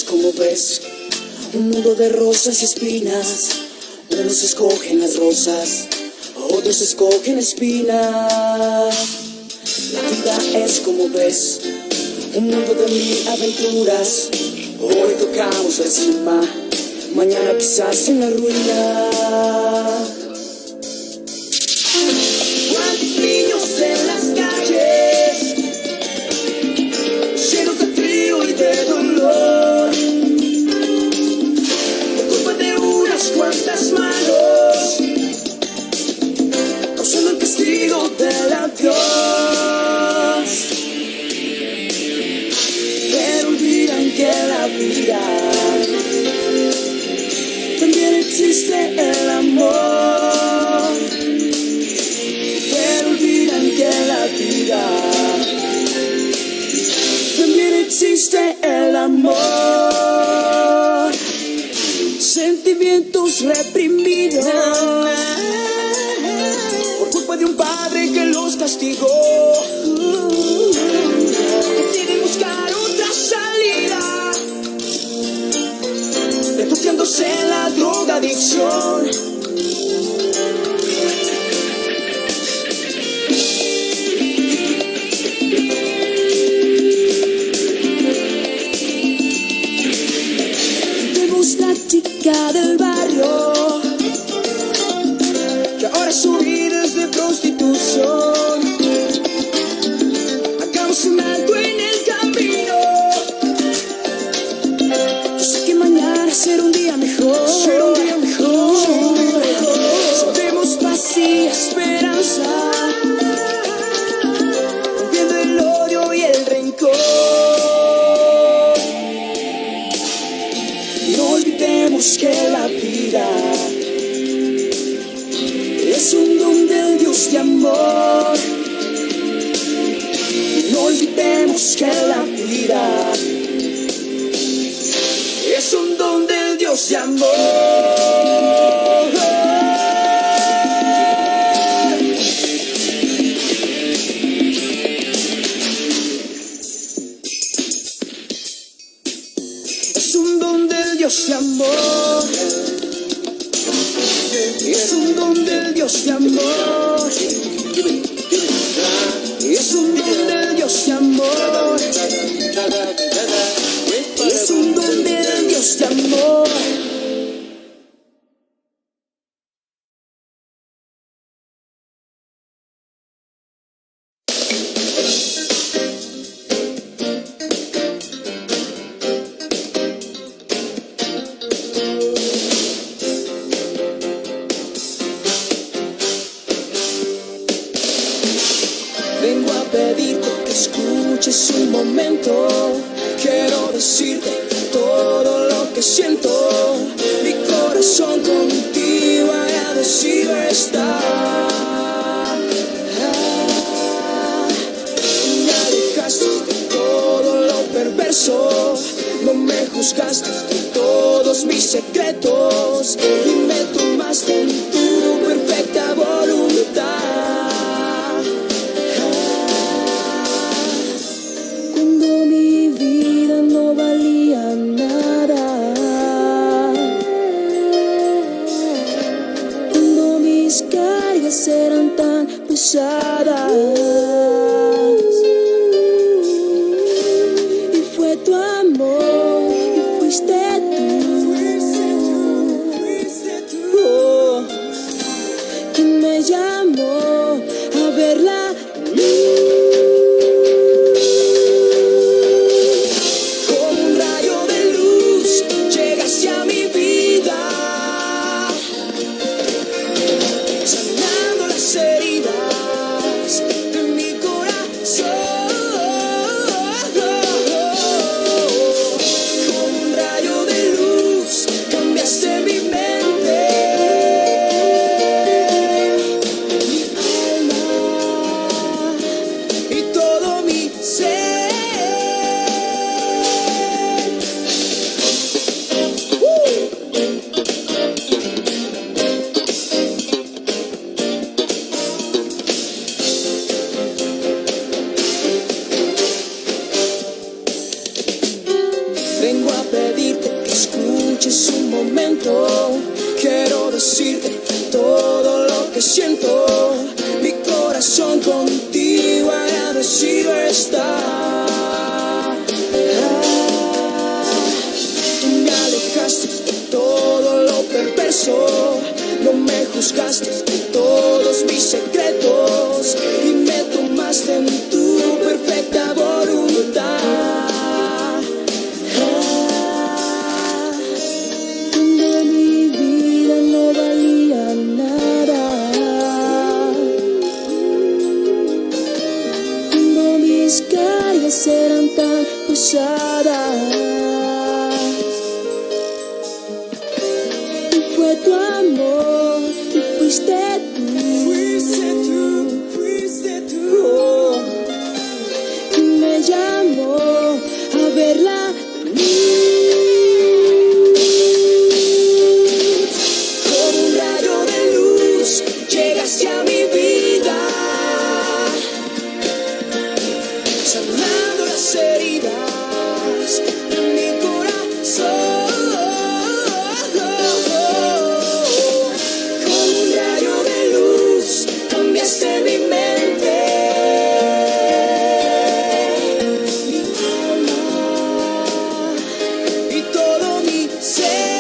como ves, un mundo de rosas y espinas. Unos escogen las rosas, otros escogen espinas. La vida es como ves, un mundo de mil aventuras. Hoy tocamos la cima, mañana quizás en la ruina. ¿Cuántos niños en las calles, llenos de frío y de dolor, por culpa de unas cuantas manos, causando el castigo del adiós? Pero olvidan que la vida también existe el amor. Pero olvidan que la vida también existe el amor. Sentimientos reprimidos por culpa de un padre que los castigó. Deciden buscar otra salida, refugiándose en la drogadicción. Vemos la chica del barrio que ahora su vida es de prostitución. Hagamos un alto en el camino. Yo sé que mañana será un día mejor. Será un día mejor. Sabemos paz y esperanza, rompiendo el odio y el rencor. No olvidemos que la vida es un don del Dios de amor. No olvidemos que la vida es un don del Dios de amor. Es un don del Dios de amor. Es un don del Dios de amor. Es un don del Dios de amor. Es un don del Dios de amor. Vengo a pedirte que escuches un momento. Quiero decirte todo lo que siento. Mi corazón contigo agradecido está. Me dejaste de todo lo perverso. No me juzgaste de todos mis secretos. Y me tomaste en tu perfecta voluntad. Cuando mi vida no valía nada, cuando mis cargas eran tan pesadas, y fue tu amor, y fuiste tú momento quiero decirte todo lo que siento. Mi corazón contigo agradecido está. Tú me alejaste de todo lo perverso, no me juzgaste de todos mis secretos y me tomaste en tu perfecta voluntad. Cuando mi vida no valía nada, cuando mis cargas eran tan pesadas, y fue tu amor y fuiste tú, oh, que me llamó a verla luz. Como un rayo de luz llegaste a mi vida, sanando las heridas de mi corazón. Como un rayo de luz cambiaste mi mente, mi alma y todo mi ser.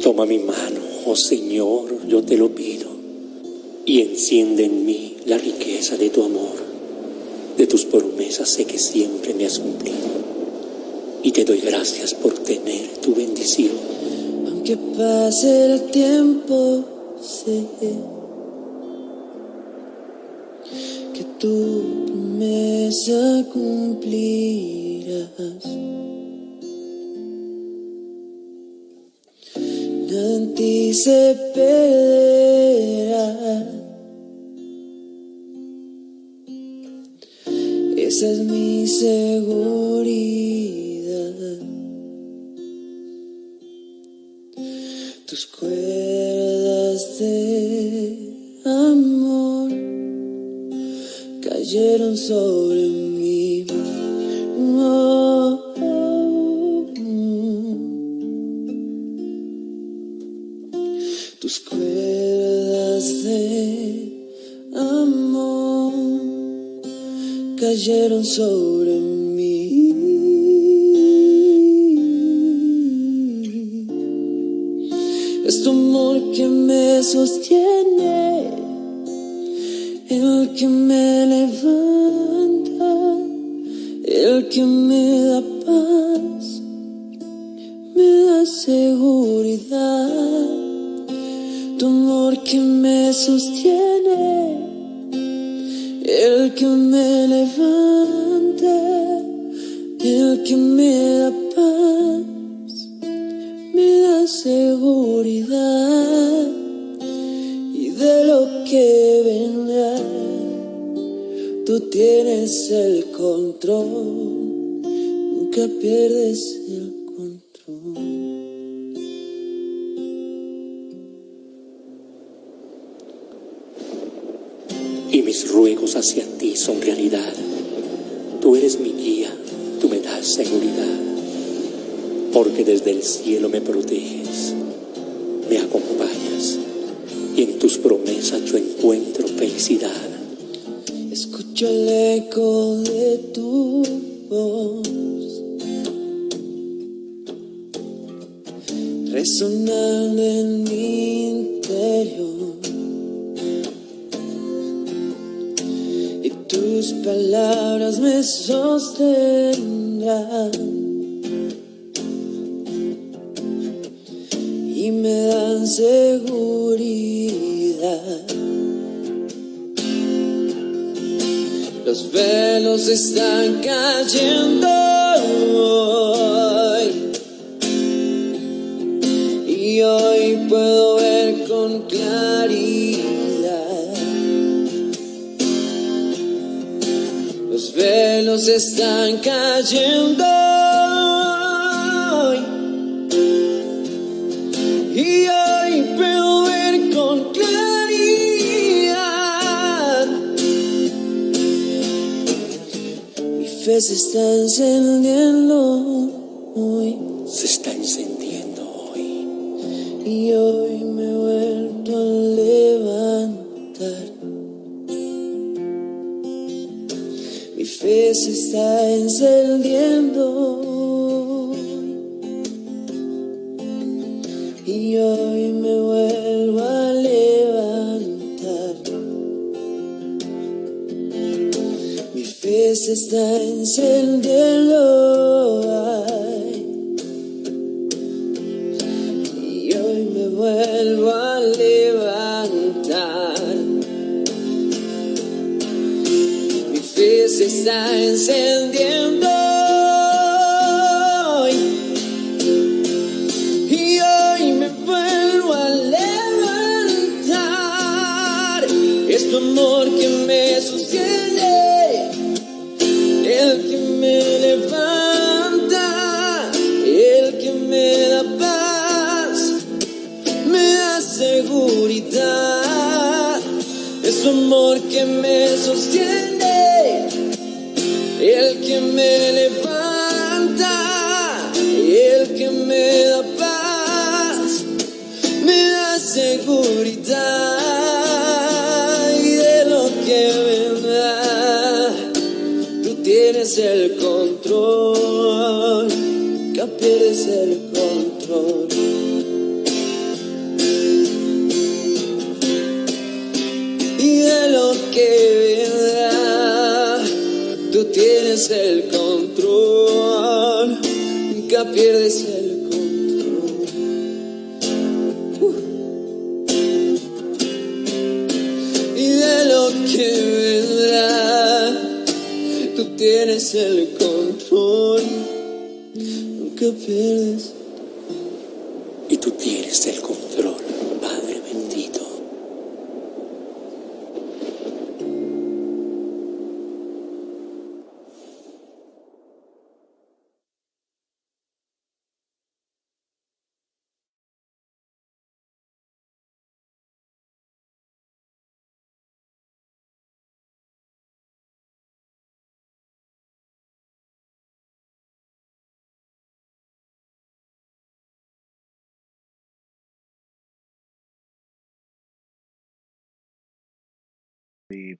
Toma mi mano, oh Señor, yo te lo pido, y enciende en mí la riqueza de tu amor. De tus promesas sé que siempre me has cumplido, y te doy gracias por tener tu bendición. Aunque pase el tiempo, sé que tu promesa cumplirás. Nada en ti se perderá. Esa es mi seguridad. Tus cuerdas de amor cayeron sobre mí. Oh, oh, oh. Tus cuerdas de amor cayeron sobre mí. Es tu amor que me sostiene, el que me levanta, el que me da paz, me da seguridad. Tu amor que me sostiene, el que me levanta, el que me da paz, me da seguridad. Y de lo que vendrá, tú tienes el control, nunca pierdes el control. Y mis ruegos hacia ti son realidad. Tú eres mi guía, tú me das seguridad, porque desde el cielo me proteges, me acompañas, y en tus promesas yo encuentro felicidad. Escucho el eco de tu voz resonando en mi interior, y tus palabras me sostendrán y me dan seguridad. Los velos están cayendo hoy, y hoy puedo ver con claridad cielos están cayendo hoy, y hoy puedo ver con claridad. Mi fe se está encendiendo hoy, Se está encendiendo hoy. y hoy me he vuelto a levantar. Mi fe se está encendiendo y hoy me vuelvo a levantar. Mi fe se está encendiendo y hoy me vuelvo a levantar. Mi fe se está encendiendo hoy, y hoy me vuelvo a levantar. Es tu amor que me sostiene, el que me levanta, el que me da paz, me da seguridad. Es tu amor que me sostiene, el que me levanta, el que me da paz, me da seguridad. Y de lo que vendrá, tú tienes el control, nunca pierdes el control. Y de lo que vendrá, tú tienes el control, nunca pierdes el control. Y de lo que vendrá, tú tienes el control, nunca pierdes. Y tú tienes el control, Padre bendito.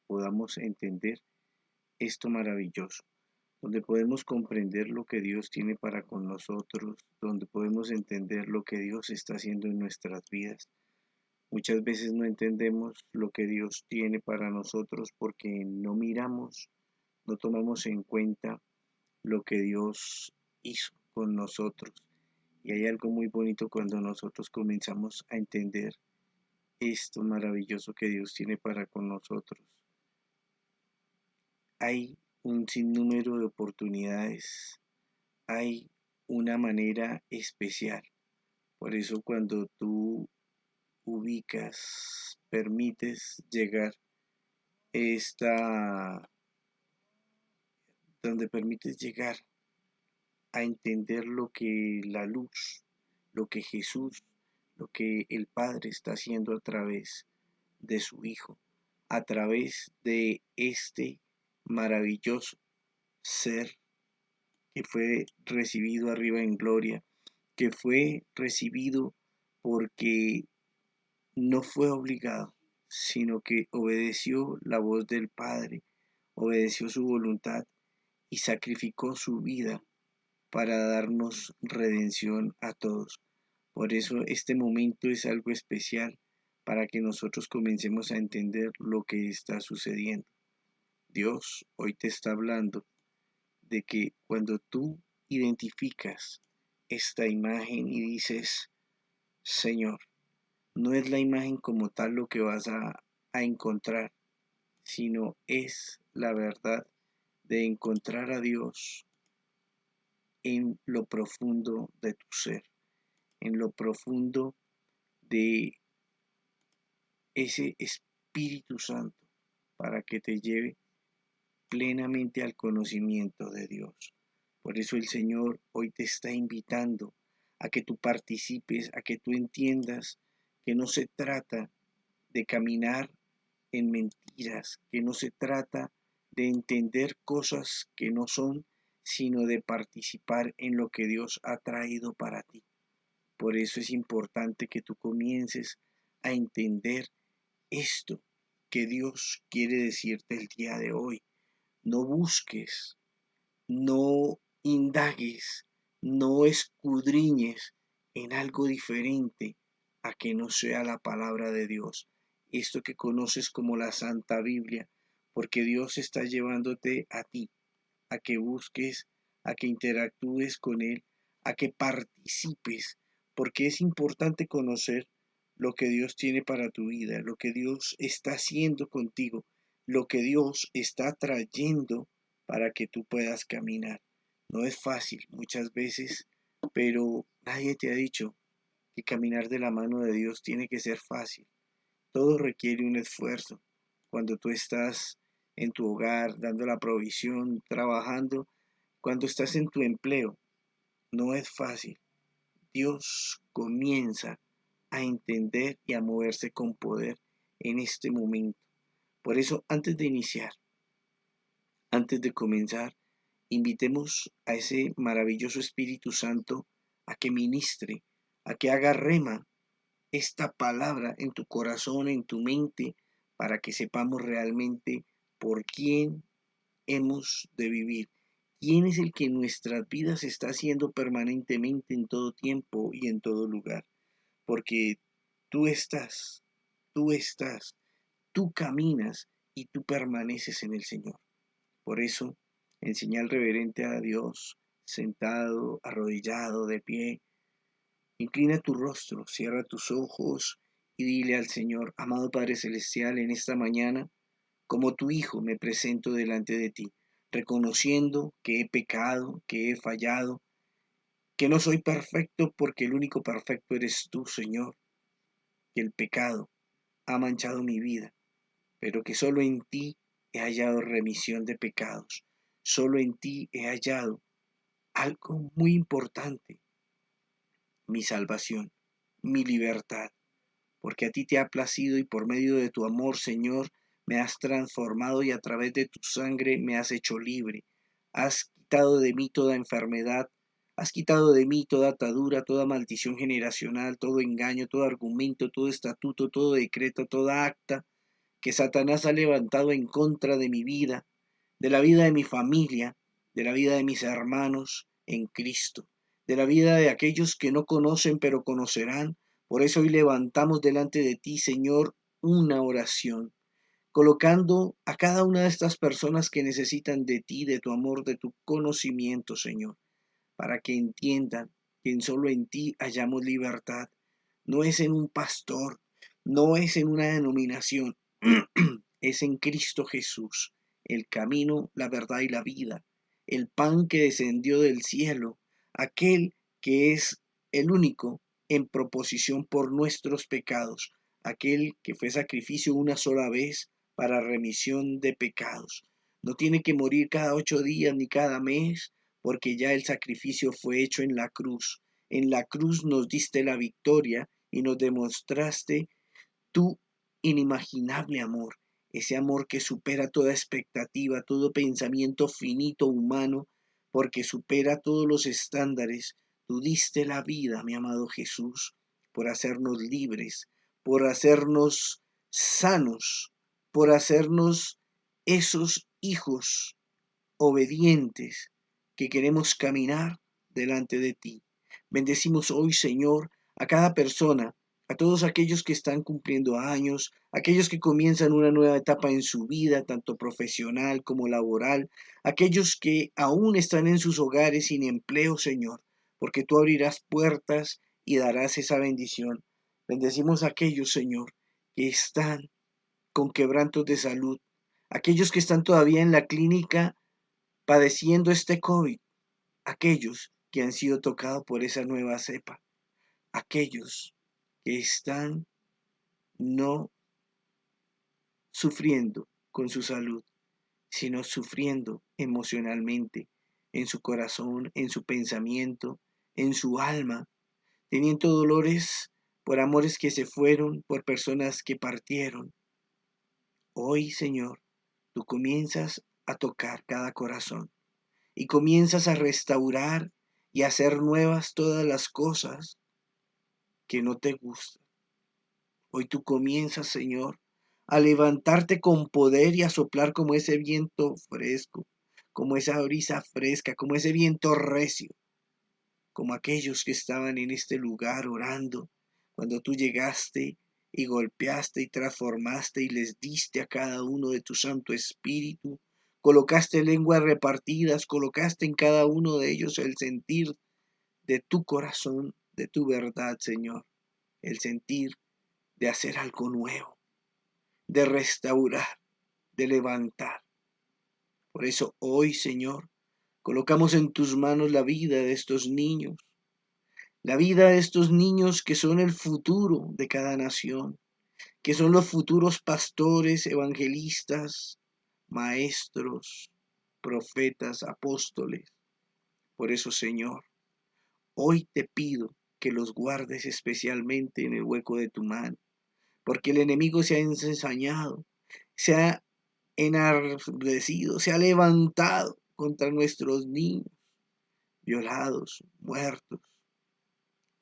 Podamos entender esto maravilloso, donde podemos comprender lo que Dios tiene para con nosotros, donde podemos entender lo que Dios está haciendo en nuestras vidas. Muchas veces no entendemos lo que Dios tiene para nosotros porque no miramos, no tomamos en cuenta lo que Dios hizo con nosotros. Y hay algo muy bonito cuando nosotros comenzamos a entender esto maravilloso que Dios tiene para con nosotros. Hay un sinnúmero de oportunidades, hay una manera especial. Por eso cuando tú ubicas, permites llegar esta, donde permites llegar a entender lo que la luz, lo que Jesús, lo que el Padre está haciendo a través de su Hijo, a través de este maravilloso ser que fue recibido arriba en gloria, que fue recibido porque no fue obligado, sino que obedeció la voz del Padre, obedeció su voluntad y sacrificó su vida para darnos redención a todos. Por eso este momento es algo especial para que nosotros comencemos a entender lo que está sucediendo. Dios hoy te está hablando de que cuando tú identificas esta imagen y dices, Señor, no es la imagen como tal lo que vas a encontrar, sino es la verdad de encontrar a Dios en lo profundo de tu ser, en lo profundo de ese Espíritu Santo, para que te lleve plenamente al conocimiento de Dios. Por eso el Señor hoy te está invitando a que tú participes, a que tú entiendas que no se trata de caminar en mentiras, que no se trata de entender cosas que no son, sino de participar en lo que Dios ha traído para ti. Por eso es importante que tú comiences a entender esto que Dios quiere decirte el día de hoy. No busques, no indagues, no escudriñes en algo diferente a que no sea la palabra de Dios, esto que conoces como la Santa Biblia, porque Dios está llevándote a ti, a que busques, a que interactúes con Él, a que participes, porque es importante conocer lo que Dios tiene para tu vida, lo que Dios está haciendo contigo, lo que Dios está trayendo para que tú puedas caminar. No es fácil muchas veces, pero nadie te ha dicho que caminar de la mano de Dios tiene que ser fácil. Todo requiere un esfuerzo. Cuando tú estás en tu hogar, dando la provisión, trabajando, cuando estás en tu empleo, no es fácil. Dios comienza a entender y a moverse con poder en este momento. Por eso, antes de iniciar, antes de comenzar, invitemos a ese maravilloso Espíritu Santo a que ministre, a que haga rema esta palabra en tu corazón, en tu mente, para que sepamos realmente por quién hemos de vivir. ¿Quién es el que en nuestras vidas está haciendo permanentemente en todo tiempo y en todo lugar? Porque tú estás, tú estás, tú caminas y tú permaneces en el Señor. Por eso, en señal reverente a Dios, sentado, arrodillado, de pie, inclina tu rostro, cierra tus ojos y dile al Señor: amado Padre Celestial, en esta mañana, como tu Hijo, me presento delante de ti, reconociendo que he pecado, que he fallado, que no soy perfecto porque el único perfecto eres tú, Señor, que el pecado ha manchado mi vida, pero que solo en ti he hallado remisión de pecados, solo en ti he hallado algo muy importante: mi salvación, mi libertad, porque a ti te ha placido y por medio de tu amor, Señor, me has transformado y a través de tu sangre me has hecho libre. Has quitado de mí toda enfermedad, has quitado de mí toda atadura, toda maldición generacional, todo engaño, todo argumento, todo estatuto, todo decreto, toda acta que Satanás ha levantado en contra de mi vida, de la vida de mi familia, de la vida de mis hermanos en Cristo, de la vida de aquellos que no conocen pero conocerán. Por eso hoy levantamos delante de ti, Señor, una oración, colocando a cada una de estas personas que necesitan de ti, de tu amor, de tu conocimiento, Señor, para que entiendan que solo en ti hallamos libertad. No es en un pastor, no es en una denominación, es en Cristo Jesús, el camino, la verdad y la vida, el pan que descendió del cielo, aquel que es el único en proposición por nuestros pecados, aquel que fue sacrificio una sola vez para remisión de pecados. No tiene que morir cada 8 días ni cada mes, porque ya el sacrificio fue hecho en la cruz. En la cruz nos diste la victoria y nos demostraste tu inimaginable amor, ese amor que supera toda expectativa, todo pensamiento finito humano, porque supera todos los estándares. Tú diste la vida, mi amado Jesús, por hacernos libres, por hacernos sanos, por hacernos esos hijos obedientes que queremos caminar delante de ti. Bendecimos hoy, Señor, a cada persona, a todos aquellos que están cumpliendo años, aquellos que comienzan una nueva etapa en su vida, tanto profesional como laboral, aquellos que aún están en sus hogares sin empleo, Señor, porque tú abrirás puertas y darás esa bendición. Bendecimos a aquellos, Señor, que están con quebrantos de salud, aquellos que están todavía en la clínica padeciendo este COVID, aquellos que han sido tocados por esa nueva cepa, aquellos que están no sufriendo con su salud, sino sufriendo emocionalmente, en su corazón, en su pensamiento, en su alma, teniendo dolores por amores que se fueron, por personas que partieron. Hoy, Señor, tú comienzas a tocar cada corazón y comienzas a restaurar y a hacer nuevas todas las cosas que no te gustan. Hoy tú comienzas, Señor, a levantarte con poder y a soplar como ese viento fresco, como esa brisa fresca, como ese viento recio, como aquellos que estaban en este lugar orando, cuando tú llegaste y golpeaste y transformaste y les diste a cada uno de tu Santo Espíritu, colocaste lenguas repartidas, colocaste en cada uno de ellos el sentir de tu corazón, de tu verdad, Señor, el sentir de hacer algo nuevo, de restaurar, de levantar. Por eso hoy, Señor, colocamos en tus manos la vida de estos niños, la vida de estos niños que son el futuro de cada nación, que son los futuros pastores, evangelistas, maestros, profetas, apóstoles. Por eso, Señor, hoy te pido que los guardes especialmente en el hueco de tu mano, porque el enemigo se ha ensañado, se ha enardecido, se ha levantado contra nuestros niños, violados, muertos,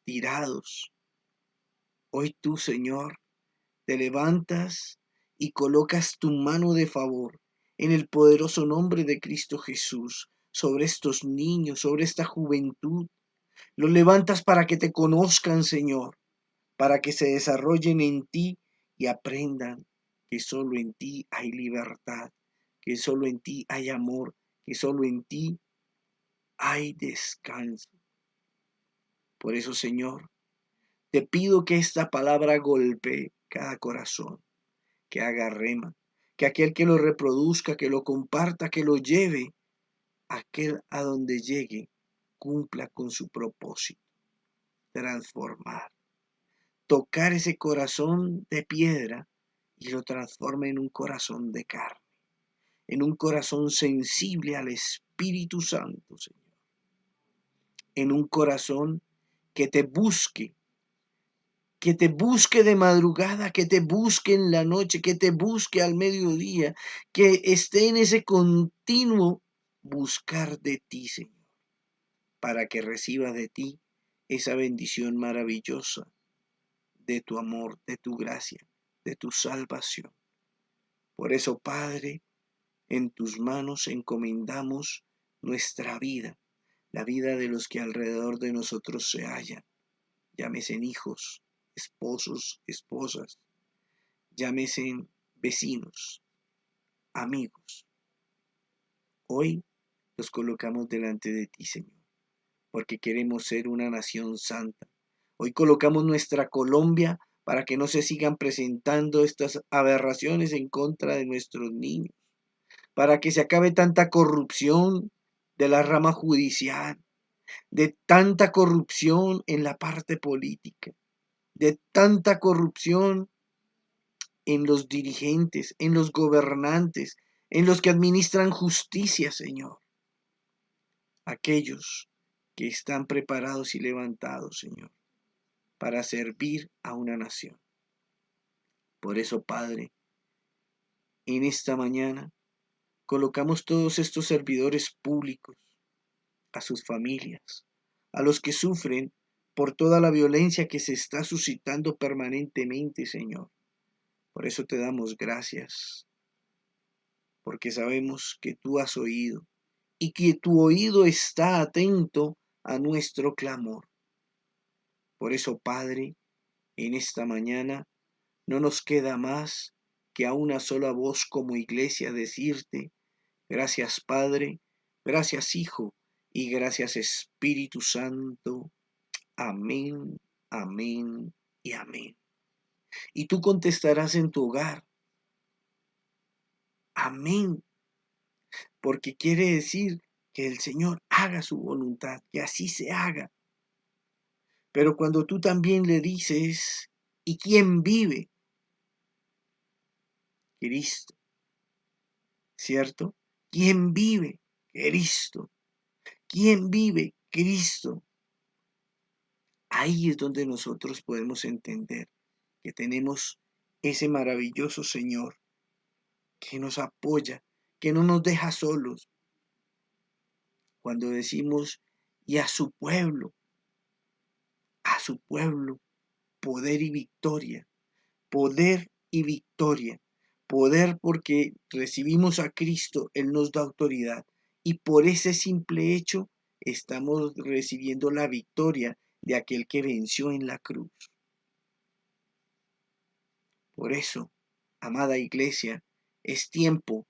tirados. Hoy tú, Señor, te levantas y colocas tu mano de favor en el poderoso nombre de Cristo Jesús sobre estos niños, sobre esta juventud. Los levantas para que te conozcan, Señor, para que se desarrollen en ti y aprendan que solo en ti hay libertad, que solo en ti hay amor, que solo en ti hay descanso. Por eso, Señor, te pido que esta palabra golpee cada corazón, que haga rema, que aquel que lo reproduzca, que lo comparta, que lo lleve, aquel a donde llegue, cumpla con su propósito, transformar, tocar ese corazón de piedra y lo transforme en un corazón de carne, en un corazón sensible al Espíritu Santo, Señor, en un corazón que te busque, de madrugada, que te busque en la noche, que te busque al mediodía, que esté en ese continuo buscar de ti, Señor, para que reciba de ti esa bendición maravillosa de tu amor, de tu gracia, de tu salvación. Por eso, Padre, en tus manos encomendamos nuestra vida, la vida de los que alrededor de nosotros se hallan, llámese hijos, esposos, esposas, llámese vecinos, amigos. Hoy los colocamos delante de ti, Señor, porque queremos ser una nación santa. Hoy colocamos nuestra Colombia para que no se sigan presentando estas aberraciones en contra de nuestros niños, para que se acabe tanta corrupción de la rama judicial, de tanta corrupción en la parte política, de tanta corrupción en los dirigentes, en los gobernantes, en los que administran justicia, Señor. Aquellos que están preparados y levantados, Señor, para servir a una nación. Por eso, Padre, en esta mañana colocamos todos estos servidores públicos, a sus familias, a los que sufren por toda la violencia que se está suscitando permanentemente, Señor. Por eso te damos gracias, porque sabemos que tú has oído y que tu oído está atento a nuestro clamor. Por eso, Padre, en esta mañana no nos queda más que a una sola voz como iglesia decirte, gracias Padre, gracias Hijo y gracias Espíritu Santo. Amén, amén y amén. Y tú contestarás en tu hogar, amén, porque quiere decir que el Señor haga su voluntad, que así se haga. Pero cuando tú también le dices, ¿y quién vive? Cristo, ¿cierto? ¿Quién vive? Cristo. ¿Quién vive? Cristo. Ahí es donde nosotros podemos entender que tenemos ese maravilloso Señor que nos apoya, que no nos deja solos. Cuando decimos, y a su pueblo, poder y victoria, poder y victoria, poder porque recibimos a Cristo, Él nos da autoridad y por ese simple hecho estamos recibiendo la victoria de aquel que venció en la cruz. Por eso, amada iglesia, es tiempo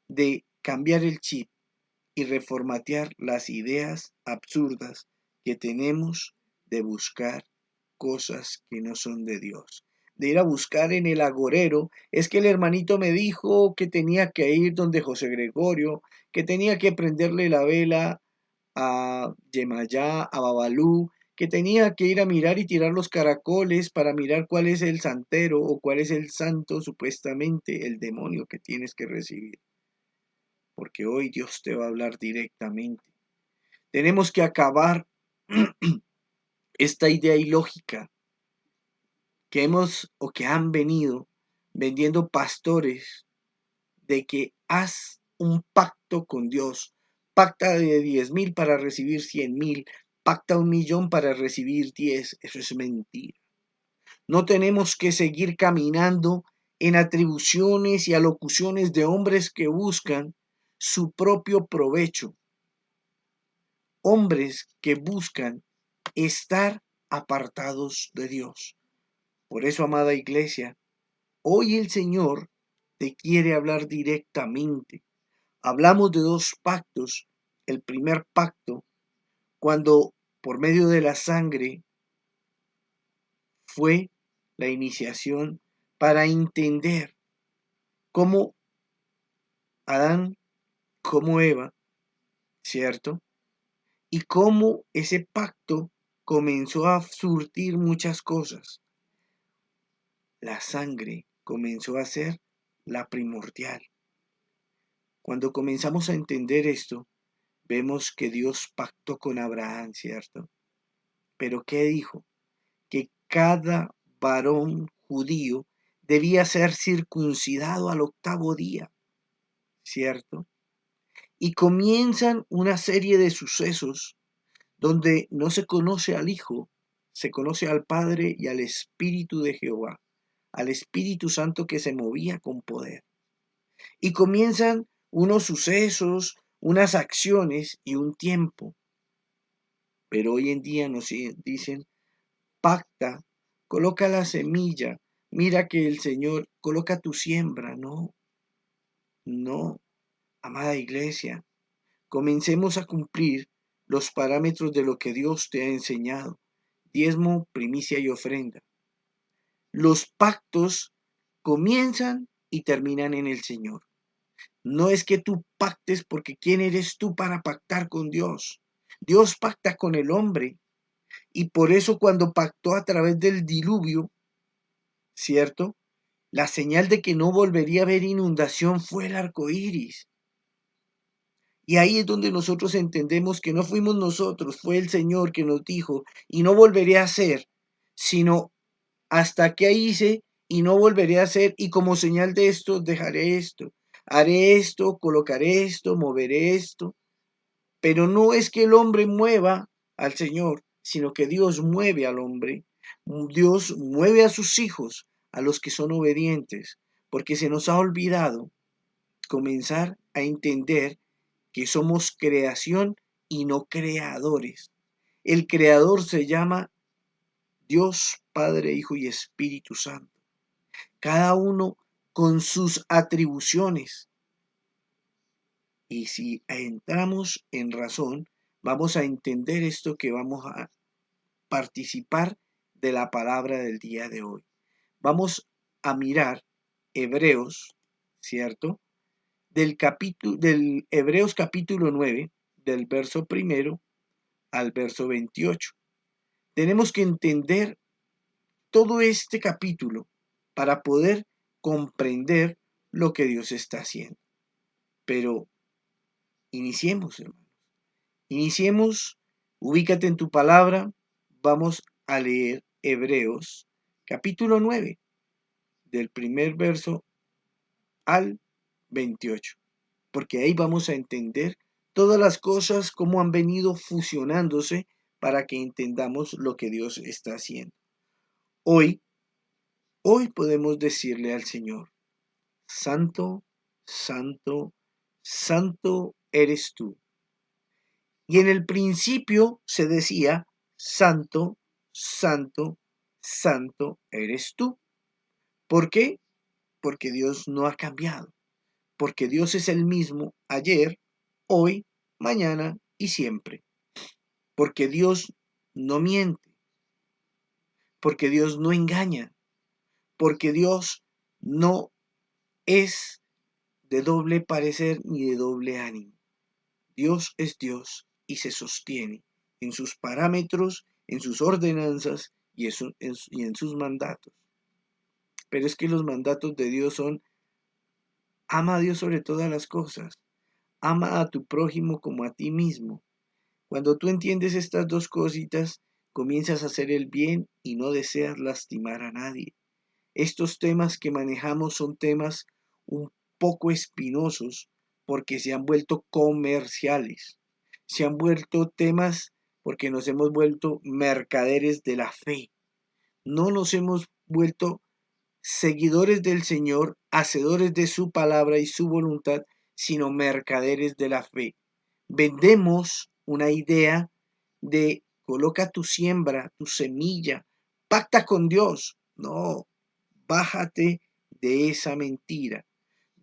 de cambiar el chip y reformatear las ideas absurdas que tenemos de buscar cosas que no son de Dios. De ir a buscar en el agorero, es que el hermanito me dijo que tenía que ir donde José Gregorio, que tenía que prenderle la vela a Yemayá, a Babalú, que tenía que ir a mirar y tirar los caracoles para mirar cuál es el santero o cuál es el santo, supuestamente el demonio que tienes que recibir. Porque hoy Dios te va a hablar directamente. Tenemos que acabar esta idea ilógica que hemos o que han venido vendiendo pastores de que haz un pacto con Dios, pacta de 10,000 para recibir 100,000, pacta 1,000,000 para recibir 10. Eso es mentira. No tenemos que seguir caminando en atribuciones y alocuciones de hombres que buscan su propio provecho, hombres que buscan estar apartados de Dios. Por eso, amada iglesia, hoy el Señor te quiere hablar directamente. Hablamos de dos pactos. El primer pacto, cuando por medio de la sangre fue la iniciación para entender cómo Adán, cómo Eva, ¿cierto? Y cómo ese pacto comenzó a surtir muchas cosas. La sangre comenzó a ser la primordial. Cuando comenzamos a entender esto, vemos que Dios pactó con Abraham, ¿cierto? Pero ¿qué dijo? Que cada varón judío debía ser circuncidado al 8º día, ¿cierto? Y comienzan una serie de sucesos donde no se conoce al Hijo, se conoce al Padre y al Espíritu de Jehová, al Espíritu Santo que se movía con poder. Y comienzan unos sucesos, unas acciones y un tiempo. Pero hoy en día nos dicen, pacta, coloca la semilla, mira que el Señor coloca tu siembra. No, no, amada iglesia, comencemos a cumplir los parámetros de lo que Dios te ha enseñado. Diezmo, primicia y ofrenda. Los pactos comienzan y terminan en el Señor. No es que tú pactes porque ¿quién eres tú para pactar con Dios? Dios pacta con el hombre y por eso cuando pactó a través del diluvio, ¿cierto? La señal de que no volvería a haber inundación fue el arco iris. Y ahí es donde nosotros entendemos que no fuimos nosotros, fue el Señor que nos dijo, y no volveré a hacer, sino hasta que hice y no volveré a hacer, y como señal de esto dejaré esto, haré esto, colocaré esto, moveré esto. Pero no es que el hombre mueva al Señor, sino que Dios mueve al hombre. Dios mueve a sus hijos, a los que son obedientes, porque se nos ha olvidado comenzar a entender que somos creación y no creadores. El creador se llama Dios, Padre, Hijo y Espíritu Santo. Cada uno con sus atribuciones. Y si entramos en razón, vamos a entender esto que vamos a participar de la palabra del día de hoy. Vamos a mirar Hebreos, ¿cierto? Del Hebreos capítulo 9, del verso 1 al verso 28. Tenemos que entender todo este capítulo para poder comprender lo que Dios está haciendo. Pero Iniciemos, hermanos. Iniciemos, ubícate en tu palabra. Vamos a leer Hebreos capítulo 9, del primer verso al 28, porque ahí vamos a entender todas las cosas cómo han venido fusionándose para que entendamos lo que Dios está haciendo. Hoy podemos decirle al Señor: Santo, santo, santo eres tú. Y en el principio se decía: Santo, santo, santo eres tú. ¿Por qué? Porque Dios no ha cambiado. Porque Dios es el mismo ayer, hoy, mañana y siempre. Porque Dios no miente. Porque Dios no engaña. Porque Dios no es de doble parecer ni de doble ánimo. Dios es Dios y se sostiene en sus parámetros, en sus ordenanzas y en sus mandatos. Pero es que los mandatos de Dios son: ama a Dios sobre todas las cosas, ama a tu prójimo como a ti mismo. Cuando tú entiendes estas dos cositas, comienzas a hacer el bien y no deseas lastimar a nadie. Estos temas que manejamos son temas un poco espinosos porque se han vuelto comerciales. Se han vuelto temas porque nos hemos vuelto mercaderes de la fe. No nos hemos vuelto seguidores del Señor, hacedores de su palabra y su voluntad, sino mercaderes de la fe. Vendemos una idea de: coloca tu siembra, tu semilla, pacta con Dios. No, bájate de esa mentira.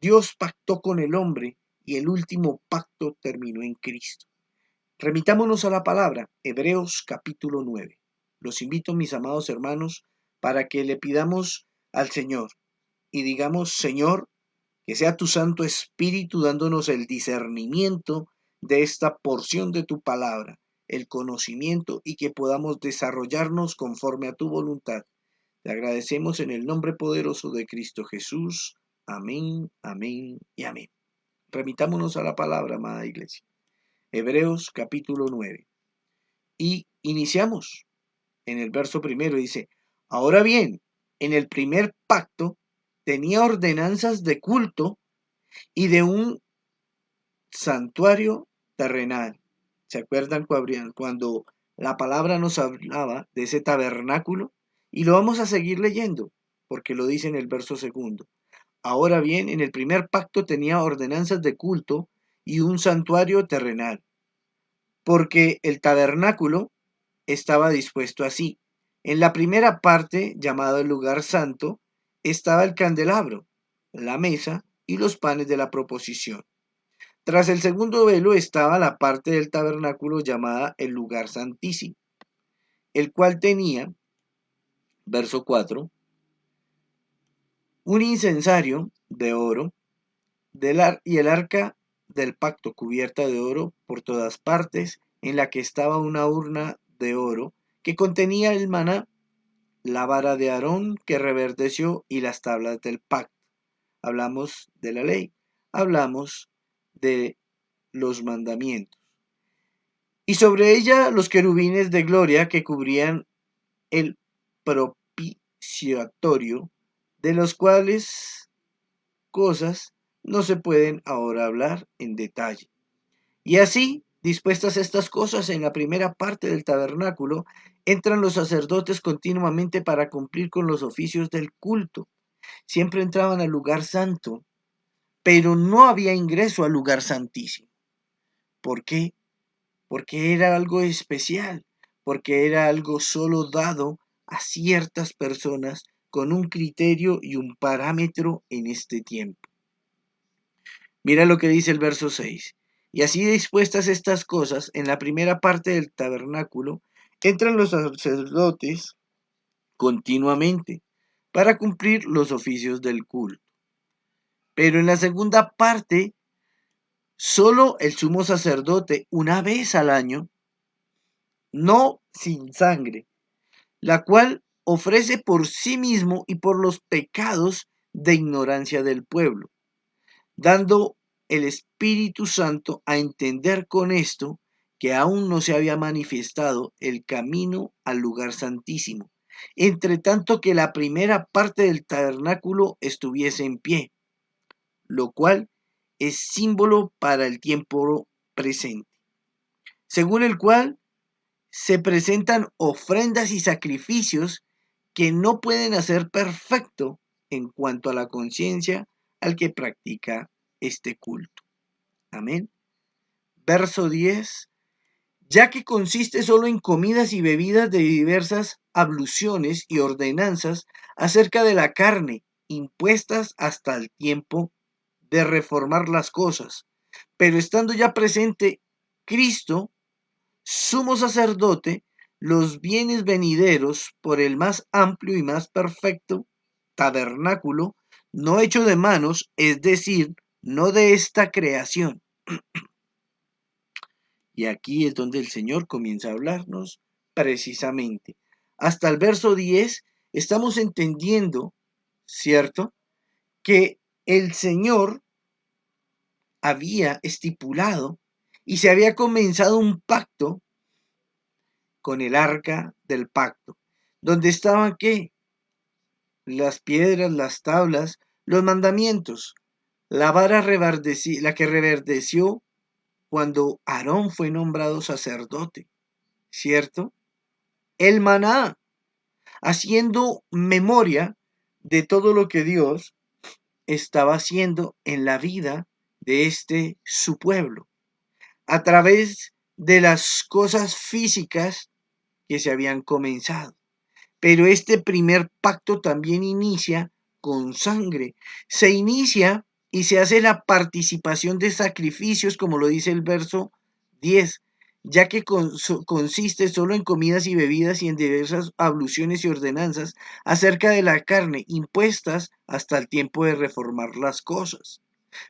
Dios pactó con el hombre y el último pacto terminó en Cristo. Remitámonos a la palabra, Hebreos capítulo 9. Los invito, mis amados hermanos, para que le pidamos al Señor y digamos: Señor, que sea tu Santo Espíritu dándonos el discernimiento de esta porción de tu palabra, el conocimiento, y que podamos desarrollarnos conforme a tu voluntad. Te agradecemos en el nombre poderoso de Cristo Jesús. Amén, amén y amén. Remitámonos a la palabra, amada iglesia. Hebreos capítulo 9. Y iniciamos en el verso primero. Dice: ahora bien, en el primer pacto tenía ordenanzas de culto y de un santuario terrenal. ¿Se acuerdan cuando la palabra nos hablaba de ese tabernáculo? Y lo vamos a seguir leyendo, porque lo dice en el verso segundo. Ahora bien, en el primer pacto tenía ordenanzas de culto y un santuario terrenal, porque el tabernáculo estaba dispuesto así. En la primera parte, llamado el lugar santo, estaba el candelabro, la mesa y los panes de la proposición. Tras el segundo velo estaba la parte del tabernáculo llamada el lugar santísimo, el cual tenía, verso 4, un incensario de oro y el arca del pacto cubierta de oro por todas partes, en la que estaba una urna de oro que contenía el maná, la vara de Aarón que reverdeció y las tablas del pacto. Hablamos de la ley, hablamos de los mandamientos. Y sobre ella los querubines de gloria que cubrían el propiciatorio, de los cuales cosas no se pueden ahora hablar en detalle. Y así, dispuestas estas cosas en la primera parte del tabernáculo, entran los sacerdotes continuamente para cumplir con los oficios del culto. Siempre entraban al lugar santo, pero no había ingreso al lugar santísimo. ¿Por qué? Porque era algo especial, porque era algo solo dado a ciertas personas con un criterio y un parámetro en este tiempo. Mira lo que dice el verso 6. Y así dispuestas estas cosas, en la primera parte del tabernáculo, entran los sacerdotes continuamente para cumplir los oficios del culto. Pero en la segunda parte, solo el sumo sacerdote, una vez al año, no sin sangre, la cual ofrece por sí mismo y por los pecados de ignorancia del pueblo, dando el Espíritu Santo a entender con esto que aún no se había manifestado el camino al lugar santísimo, entre tanto que la primera parte del tabernáculo estuviese en pie, lo cual es símbolo para el tiempo presente, según el cual se presentan ofrendas y sacrificios que no pueden hacer perfecto en cuanto a la conciencia al que practica este culto. Amén. Verso 10. Ya que consiste solo en comidas y bebidas de diversas abluciones y ordenanzas acerca de la carne, impuestas hasta el tiempo de reformar las cosas. Pero estando ya presente Cristo, sumo sacerdote, los bienes venideros por el más amplio y más perfecto tabernáculo, no hecho de manos, es decir, no de esta creación. Y aquí es donde el Señor comienza a hablarnos precisamente. Hasta el verso 10 estamos entendiendo, ¿cierto?, que el Señor había estipulado y se había comenzado un pacto con el arca del pacto, donde estaban ¿qué? Las piedras, las tablas, los mandamientos, la vara la que reverdeció cuando Aarón fue nombrado sacerdote, ¿cierto? El maná, haciendo memoria de todo lo que Dios estaba haciendo en la vida de su pueblo, a través de las cosas físicas que se habían comenzado. Pero este primer pacto también inicia con sangre. Se inicia y se hace la participación de sacrificios, como lo dice el verso 10, ya que consiste solo en comidas y bebidas y en diversas abluciones y ordenanzas acerca de la carne, impuestas hasta el tiempo de reformar las cosas.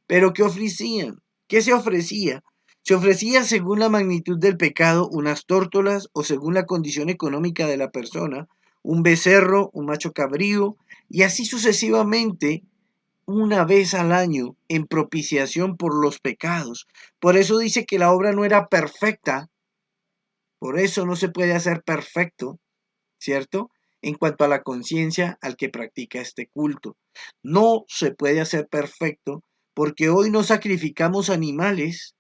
Pero ¿qué ofrecían? ¿Qué se ofrecía? Se ofrecía según la magnitud del pecado unas tórtolas o según la condición económica de la persona, un becerro, un macho cabrío y así sucesivamente una vez al año en propiciación por los pecados. Por eso dice que la obra no era perfecta, por eso no se puede hacer perfecto, ¿cierto? En cuanto a la conciencia al que practica este culto. No se puede hacer perfecto porque hoy no sacrificamos animales,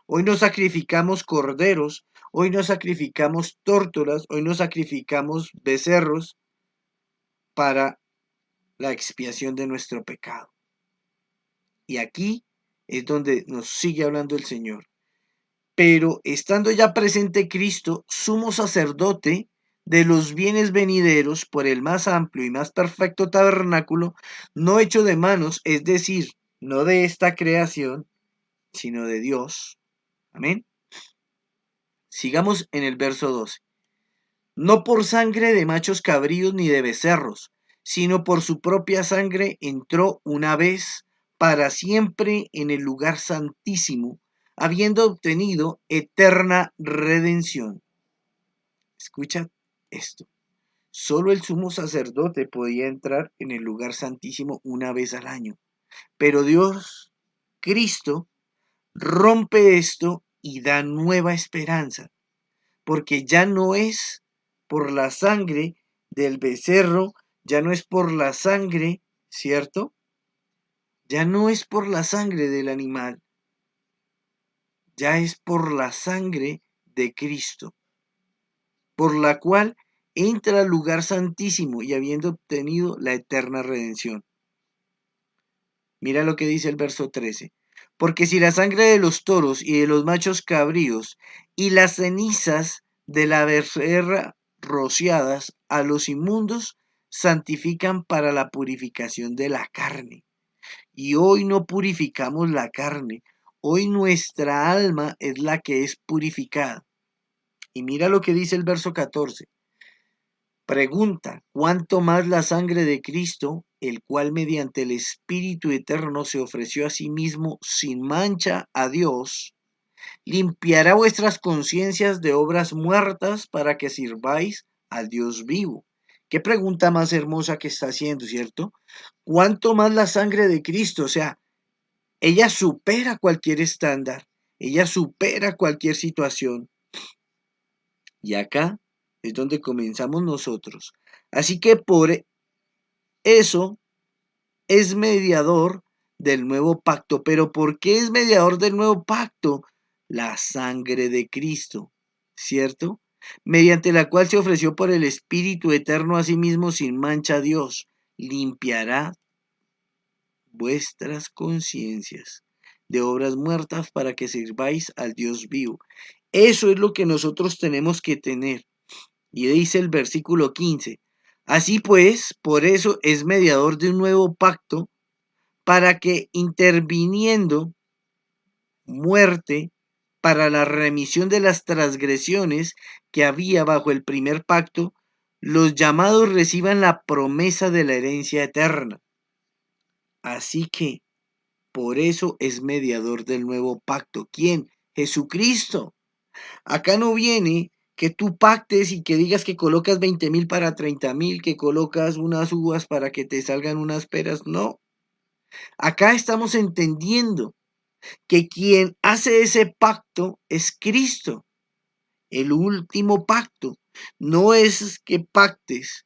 hoy no sacrificamos corderos, hoy no sacrificamos tórtolas, hoy no sacrificamos becerros para la expiación de nuestro pecado. Y aquí es donde nos sigue hablando el Señor. Pero estando ya presente Cristo, sumo sacerdote de los bienes venideros por el más amplio y más perfecto tabernáculo, no hecho de manos, es decir, no de esta creación, sino de Dios. Amén. Sigamos en el verso 12. No por sangre de machos cabríos ni de becerros, sino por su propia sangre entró una vez para siempre en el lugar santísimo, habiendo obtenido eterna redención. Escucha esto. Solo el sumo sacerdote podía entrar en el lugar santísimo una vez al año. Pero Dios, Cristo, rompe esto y da nueva esperanza, porque ya no es por la sangre del becerro, ya no es por la sangre, ¿cierto? Ya no es por la sangre del animal, ya es por la sangre de Cristo, por la cual entra al lugar santísimo y habiendo obtenido la eterna redención. Mira lo que dice el verso 13. Porque si la sangre de los toros y de los machos cabríos y las cenizas de la becerra rociadas a los inmundos santifican para la purificación de la carne. Y hoy no purificamos la carne, hoy nuestra alma es la que es purificada. Y mira lo que dice el verso 14. Pregunta, ¿cuánto más la sangre de Cristo, el cual mediante el Espíritu Eterno se ofreció a sí mismo sin mancha a Dios, limpiará vuestras conciencias de obras muertas para que sirváis al Dios vivo? Qué pregunta más hermosa que está haciendo, ¿cierto? ¿Cuánto más la sangre de Cristo? O sea, Ella supera cualquier estándar, ella supera cualquier situación. Y acá es donde comenzamos nosotros. Así que por eso es mediador del nuevo pacto. ¿Pero por qué es mediador del nuevo pacto? La sangre de Cristo, ¿cierto? Mediante la cual se ofreció por el Espíritu Eterno a sí mismo sin mancha a Dios. Limpiará vuestras conciencias de obras muertas para que sirváis al Dios vivo. Eso es lo que nosotros tenemos que tener. Y dice el versículo 15. Así pues, por eso es mediador de un nuevo pacto, para que interviniendo muerte para la remisión de las transgresiones que había bajo el primer pacto, los llamados reciban la promesa de la herencia eterna. Así que, por eso es mediador del nuevo pacto. ¿Quién? Jesucristo. Acá no viene que tú pactes y que digas que colocas 20,000 para 30,000, que colocas unas uvas para que te salgan unas peras. No. Acá estamos entendiendo que quien hace ese pacto es Cristo, el último pacto. No es que pactes.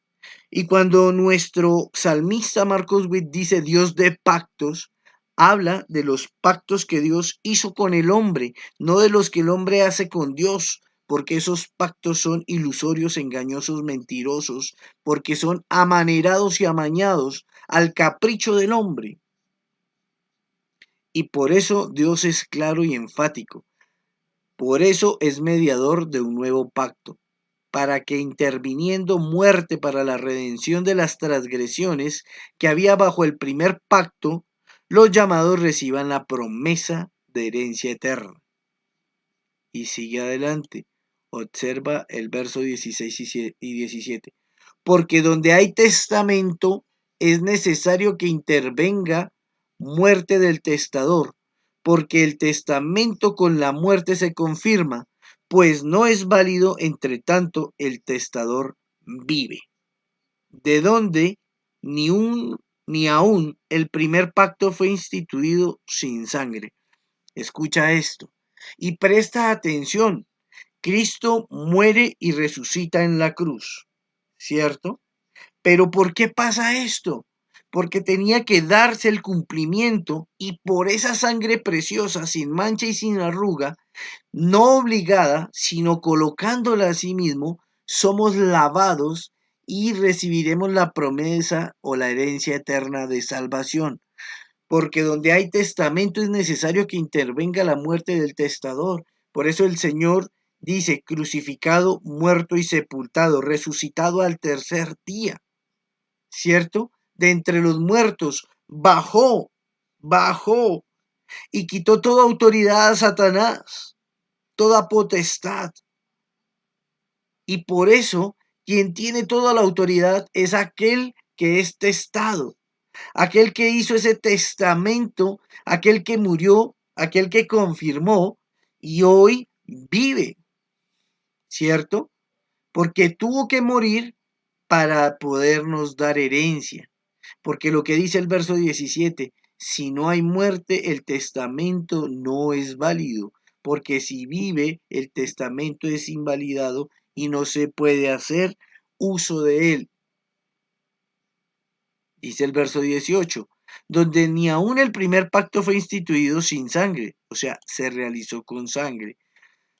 Y cuando nuestro salmista Marcos Witt dice Dios de pactos, habla de los pactos que Dios hizo con el hombre, no de los que el hombre hace con Dios, porque esos pactos son ilusorios, engañosos, mentirosos, porque son amanerados y amañados al capricho del hombre. Y por eso Dios es claro y enfático. Por eso es mediador de un nuevo pacto, para que interviniendo muerte para la redención de las transgresiones que había bajo el primer pacto, los llamados reciban la promesa de herencia eterna. Y sigue adelante. Observa el verso 16 y 17. Porque donde hay testamento es necesario que intervenga muerte del testador, porque el testamento con la muerte se confirma, pues no es válido entre tanto el testador vive. De donde ni aún el primer pacto fue instituido sin sangre. Escucha esto y presta atención. Cristo muere y resucita en la cruz, ¿cierto? Pero ¿por qué pasa esto? Porque tenía que darse el cumplimiento y por esa sangre preciosa, sin mancha y sin arruga, no obligada, sino colocándola a sí mismo, somos lavados y recibiremos la promesa o la herencia eterna de salvación. Porque donde hay testamento es necesario que intervenga la muerte del testador. Por eso el Señor dice, crucificado, muerto y sepultado, resucitado al tercer día. ¿Cierto? De entre los muertos, bajó y quitó toda autoridad a Satanás, toda potestad. Y por eso, quien tiene toda la autoridad es aquel que es testado, aquel que hizo ese testamento, aquel que murió, aquel que confirmó y hoy vive, ¿cierto? Porque tuvo que morir para podernos dar herencia. Porque lo que dice el verso 17, si no hay muerte, el testamento no es válido, porque si vive, el testamento es invalidado y no se puede hacer uso de él. Dice el verso 18, donde ni aún el primer pacto fue instituido sin sangre, o sea, se realizó con sangre.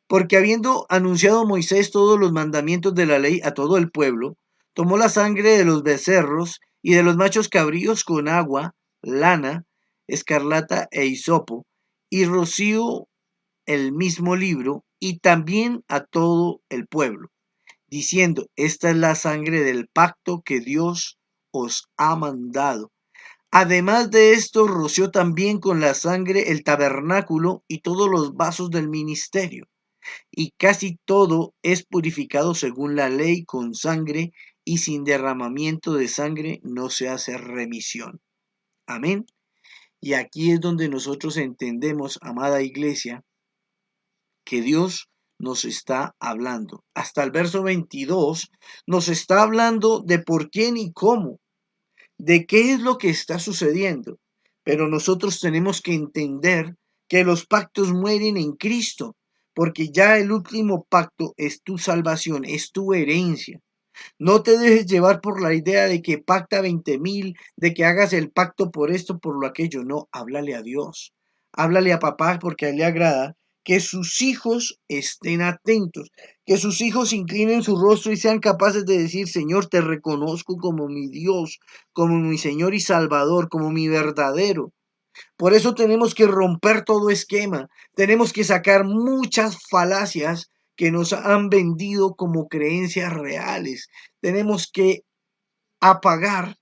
Porque habiendo anunciado Moisés todos los mandamientos de la ley a todo el pueblo, tomó la sangre de los becerros y de los machos cabríos con agua, lana, escarlata e hisopo, y roció el mismo libro y también a todo el pueblo, diciendo, esta es la sangre del pacto que Dios os ha mandado. Además de esto, roció también con la sangre el tabernáculo y todos los vasos del ministerio. Y casi todo es purificado según la ley con sangre, y sin derramamiento de sangre no se hace remisión. Amén. Y aquí es donde nosotros entendemos, amada iglesia, que Dios nos está hablando. Hasta el verso 22 nos está hablando de por quién y cómo, de qué es lo que está sucediendo. Pero nosotros tenemos que entender que los pactos mueren en Cristo, porque ya el último pacto es tu salvación, es tu herencia. No te dejes llevar por la idea de que pacta 20,000, de que hagas el pacto por esto, por lo aquello. No, háblale a Dios. Háblale a papá porque a él le agrada que sus hijos estén atentos, que sus hijos inclinen su rostro y sean capaces de decir, Señor, te reconozco como mi Dios, como mi Señor y Salvador, como mi verdadero. Por eso tenemos que romper todo esquema, tenemos que sacar muchas falacias que nos han vendido como creencias reales. Tenemos que apagar,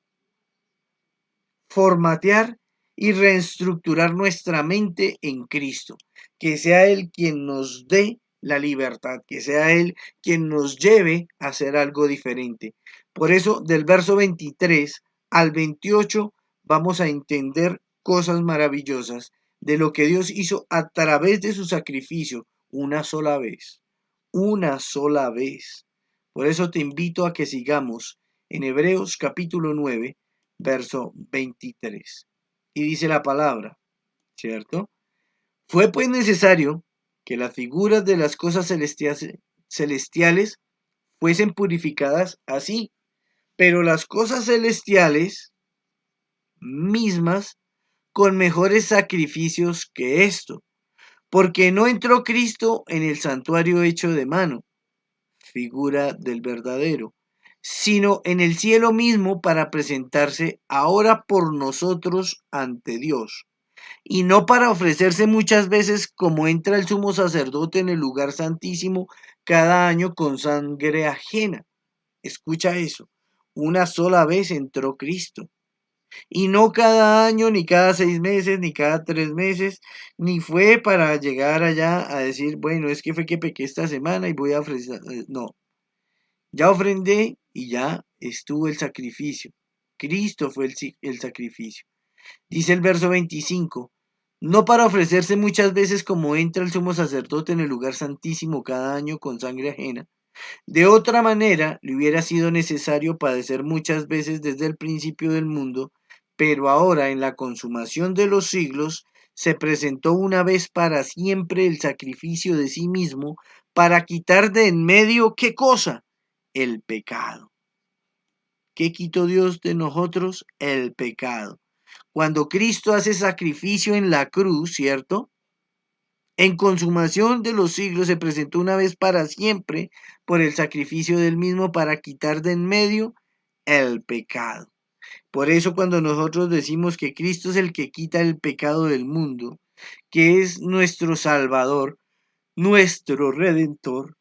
formatear y reestructurar nuestra mente en Cristo. Que sea Él quien nos dé la libertad, que sea Él quien nos lleve a hacer algo diferente. Por eso, del verso 23 al 28, vamos a entender cosas maravillosas de lo que Dios hizo a través de su sacrificio una sola vez. Una sola vez. Por eso te invito a que sigamos en Hebreos capítulo 9, verso 23. Y dice la palabra, ¿cierto? Fue pues necesario que las figuras de las cosas celestiales fuesen purificadas así, pero las cosas celestiales mismas con mejores sacrificios que esto, porque no entró Cristo en el santuario hecho de mano, figura del verdadero, sino en el cielo mismo para presentarse ahora por nosotros ante Dios, y no para ofrecerse muchas veces como entra el sumo sacerdote en el lugar santísimo cada año con sangre ajena. Escucha eso, una sola vez entró Cristo. Y no cada año, ni cada 6 meses, ni cada 3 meses, ni fue para llegar allá a decir, bueno, es que fue que pequé esta semana y voy a ofrecer. No, ya ofrendé y ya estuvo el sacrificio. Cristo fue el sacrificio. Dice el verso 25, no para ofrecerse muchas veces como entra el sumo sacerdote en el lugar santísimo cada año con sangre ajena. De otra manera, le hubiera sido necesario padecer muchas veces desde el principio del mundo, pero ahora en la consumación de los siglos se presentó una vez para siempre el sacrificio de sí mismo para quitar de en medio, ¿qué cosa? El pecado. ¿Qué quitó Dios de nosotros? El pecado. Cuando Cristo hace sacrificio en la cruz, ¿cierto? En consumación de los siglos se presentó una vez para siempre por el sacrificio del mismo para quitar de en medio el pecado. Por eso cuando nosotros decimos que Cristo es el que quita el pecado del mundo, que es nuestro Salvador, nuestro Redentor,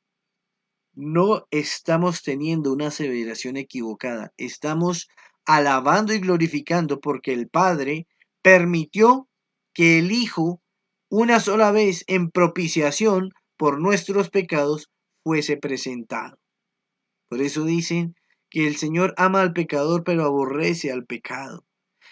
no estamos teniendo una aseveración equivocada, estamos alabando y glorificando porque el Padre permitió que el Hijo, una sola vez en propiciación por nuestros pecados, fuese presentado. Por eso dicen que el Señor ama al pecador pero aborrece al pecado.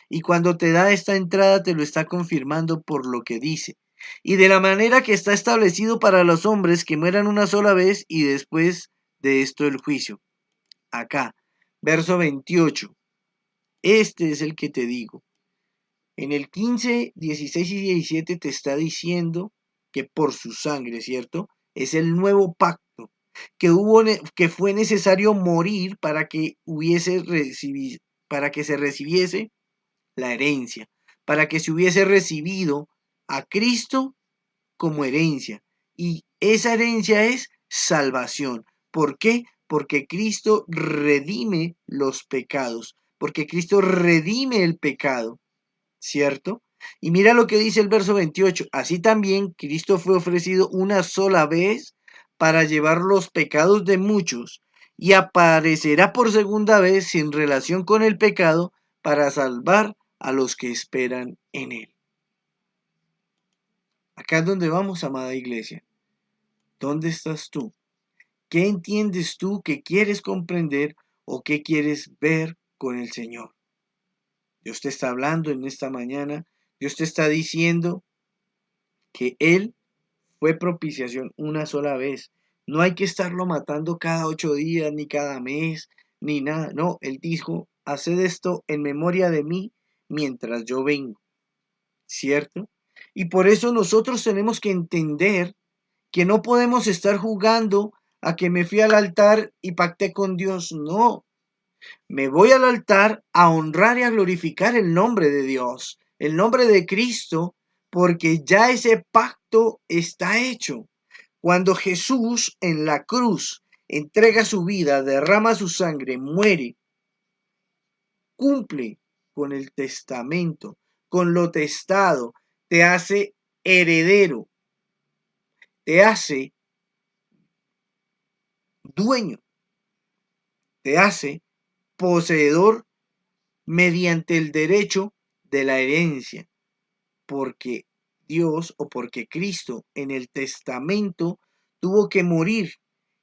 Y cuando te da esta entrada te lo está confirmando por lo que dice. Y de la manera que está establecido para los hombres que mueran una sola vez y después de esto el juicio. Acá, verso 28. Este es el que te digo. En el 15, 16 y 17 te está diciendo que por su sangre, ¿cierto? Es el nuevo pacto, que fue necesario morir para que para que se recibiese la herencia, para que se hubiese recibido a Cristo como herencia. Y esa herencia es salvación. ¿Por qué? Porque Cristo redime los pecados, porque Cristo redime el pecado, ¿cierto? Y mira lo que dice el verso 28. Así también Cristo fue ofrecido una sola vez para llevar los pecados de muchos y aparecerá por segunda vez sin relación con el pecado para salvar a los que esperan en él. Acá es donde vamos, amada iglesia. ¿Dónde estás tú? ¿Qué entiendes tú que quieres comprender o qué quieres ver con el Señor? Dios te está hablando en esta mañana. Dios te está diciendo que Él fue propiciación una sola vez. No hay que estarlo matando cada 8 días, ni cada mes, ni nada. No, Él dijo, haced esto en memoria de mí mientras yo vengo. ¿cierto? Y por eso nosotros tenemos que entender que no podemos estar jugando a que me fui al altar y pacté con Dios. No, me voy al altar a honrar y a glorificar el nombre de Dios, el nombre de Cristo, porque ya ese pacto está hecho. Cuando Jesús en la cruz entrega su vida, derrama su sangre, muere, cumple con el testamento, con lo testado, te hace heredero, te hace dueño, te hace poseedor mediante el derecho de la herencia, porque Dios o porque Cristo en el testamento tuvo que morir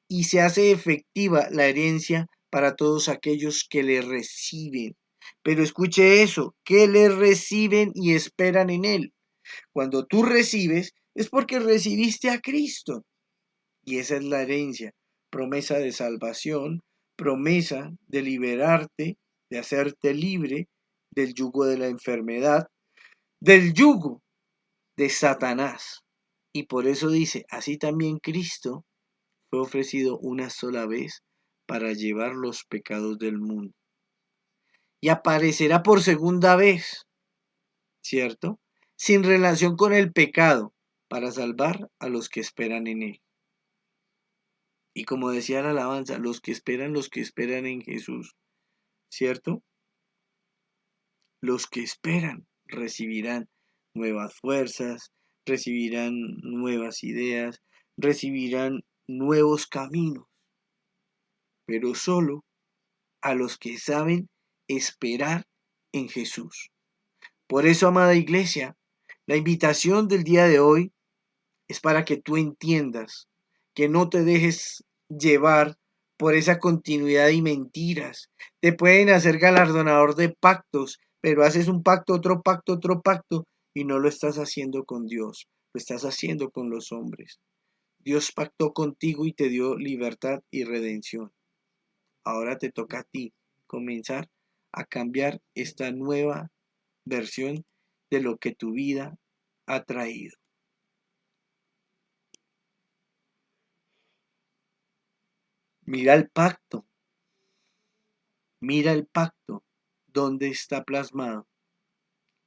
y se hace efectiva la herencia para todos aquellos que le reciben. Pero escuche eso, que le reciben y esperan en él. Cuando tú recibes es porque recibiste a Cristo. Y esa es la herencia, promesa de salvación, promesa de liberarte, de hacerte libre del yugo de la enfermedad, del yugo de Satanás. Y por eso dice, así también Cristo fue ofrecido una sola vez para llevar los pecados del mundo. Y aparecerá por segunda vez, ¿cierto? Sin relación con el pecado, para salvar a los que esperan en él. Y como decía la alabanza, los que esperan en Jesús, ¿cierto? Los que esperan recibirán nuevas fuerzas, recibirán nuevas ideas, recibirán nuevos caminos, pero solo a los que saben esperar en Jesús. Por eso, amada iglesia, la invitación del día de hoy es para que tú entiendas, que no te dejes llevar por esa continuidad y mentiras. Te pueden hacer galardonador de pactos, pero haces un pacto, otro pacto, y no lo estás haciendo con Dios, lo estás haciendo con los hombres. Dios pactó contigo y te dio libertad y redención. Ahora te toca a ti comenzar a cambiar esta nueva versión de lo que tu vida ha traído. Mira el pacto, mira el pacto, ¿dónde está plasmado?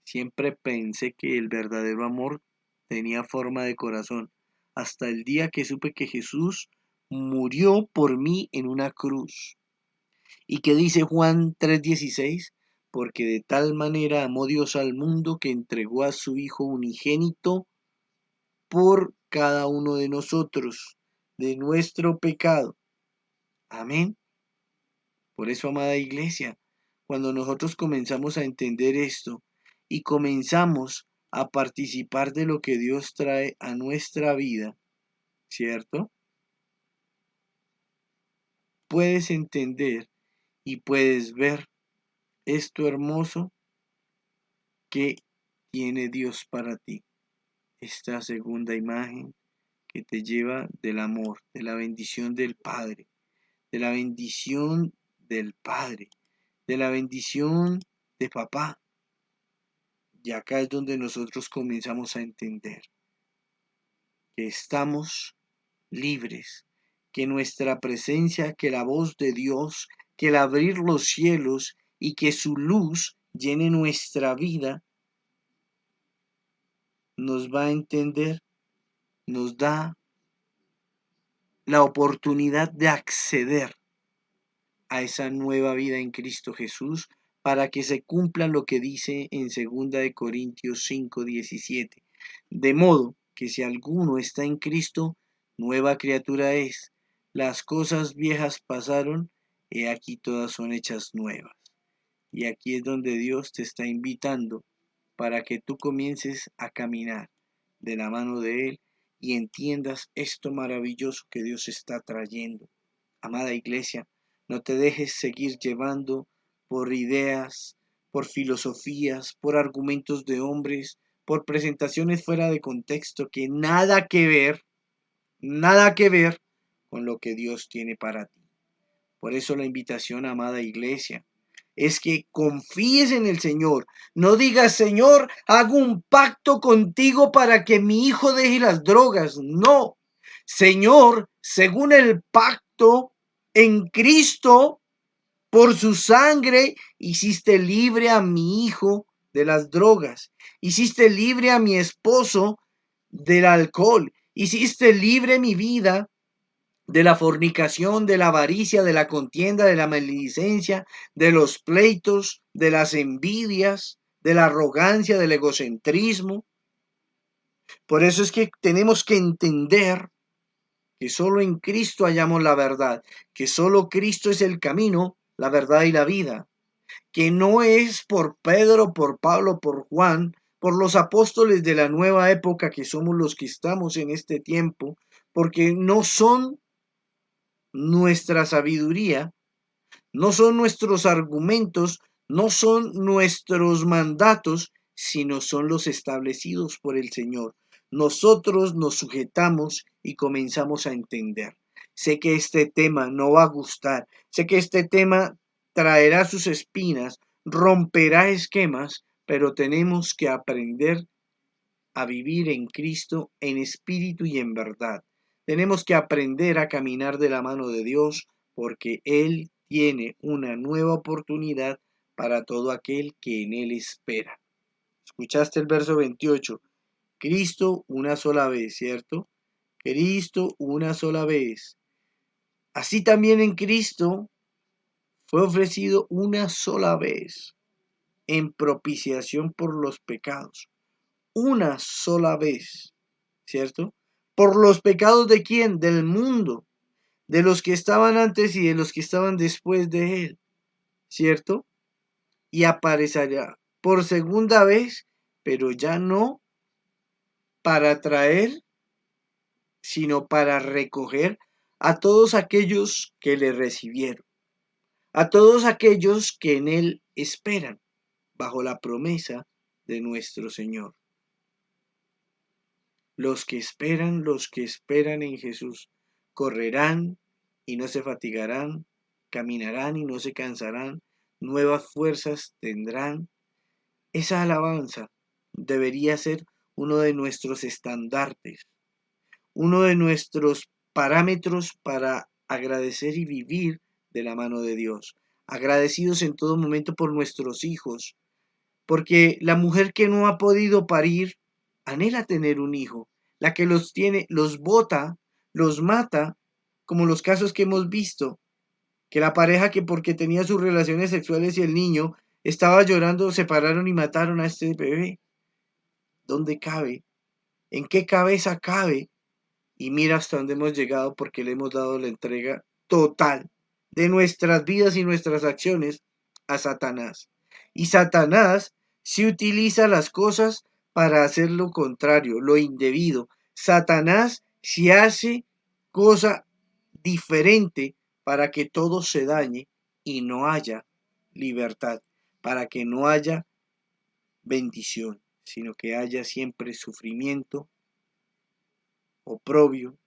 Siempre pensé que el verdadero amor tenía forma de corazón, hasta el día que supe que Jesús murió por mí en una cruz. ¿Y qué dice Juan 3:16? Porque de tal manera amó Dios al mundo que entregó a su Hijo unigénito por cada uno de nosotros, de nuestro pecado. Amén. Por eso, amada iglesia, cuando nosotros comenzamos a entender esto y comenzamos a participar de lo que Dios trae a nuestra vida, ¿cierto? Puedes entender y puedes ver esto hermoso que tiene Dios para ti. Esta segunda imagen que te lleva del amor, de la bendición del Padre, de la bendición del Padre, de la bendición de papá. Y acá es donde nosotros comenzamos a entender que estamos libres, que nuestra presencia, que la voz de Dios, que el abrir los cielos y que su luz llene nuestra vida, nos va a entender, nos da la oportunidad de acceder a esa nueva vida en Cristo Jesús para que se cumpla lo que dice en 2 Corintios 5:17. De modo que si alguno está en Cristo, nueva criatura es. Las cosas viejas pasaron, he aquí todas son hechas nuevas. Y aquí es donde Dios te está invitando para que tú comiences a caminar de la mano de Él y entiendas esto maravilloso que Dios está trayendo. Amada iglesia, no te dejes seguir llevando por ideas, por filosofías, por argumentos de hombres, por presentaciones fuera de contexto que nada que ver con lo que Dios tiene para ti. Por eso la invitación, amada iglesia, es que confíes en el Señor. No digas, Señor, hago un pacto contigo para que mi hijo deje las drogas. No, Señor, según el pacto en Cristo, por su sangre, hiciste libre a mi hijo de las drogas. Hiciste libre a mi esposo del alcohol. Hiciste libre mi vida de la fornicación, de la avaricia, de la contienda, de la maledicencia, de los pleitos, de las envidias, de la arrogancia, del egocentrismo. Por eso es que tenemos que entender que solo en Cristo hallamos la verdad, que solo Cristo es el camino, la verdad y la vida, que no es por Pedro, por Pablo, por Juan, por los apóstoles de la nueva época que somos los que estamos en este tiempo, porque no son nuestra sabiduría, no son nuestros argumentos, no son nuestros mandatos, sino son los establecidos por el Señor. Nosotros nos sujetamos y comenzamos a entender. Sé que este tema no va a gustar, sé que este tema traerá sus espinas, romperá esquemas, pero tenemos que aprender a vivir en Cristo en espíritu y en verdad. Tenemos que aprender a caminar de la mano de Dios porque Él tiene una nueva oportunidad para todo aquel que en Él espera. Escuchaste el verso 28. Cristo una sola vez, ¿cierto? Cristo una sola vez. Así también en Cristo fue ofrecido una sola vez en propiciación por los pecados. Una sola vez, ¿cierto? ¿Por los pecados de quién? Del mundo, de los que estaban antes y de los que estaban después de él, ¿cierto? Y aparecerá por segunda vez, pero ya no para traer, sino para recoger a todos aquellos que le recibieron, a todos aquellos que en él esperan, bajo la promesa de nuestro Señor. Los que esperan en Jesús, correrán y no se fatigarán, caminarán y no se cansarán, nuevas fuerzas tendrán. Esa alabanza debería ser uno de nuestros estandartes, uno de nuestros parámetros para agradecer y vivir de la mano de Dios. Agradecidos en todo momento por nuestros hijos, porque la mujer que no ha podido parir anhela tener un hijo. La que los tiene, los bota, los mata, como los casos que hemos visto, que la pareja que porque tenía sus relaciones sexuales y el niño estaba llorando, separaron y mataron a este bebé. ¿Dónde cabe? ¿En qué cabeza cabe? Y mira hasta dónde hemos llegado porque le hemos dado la entrega total de nuestras vidas y nuestras acciones a Satanás. Y Satanás sí utiliza las cosas para hacer lo contrario, lo indebido. Satanás sí hace cosa diferente para que todo se dañe y no haya libertad, para que no haya bendición, sino que haya siempre sufrimiento, oprobio,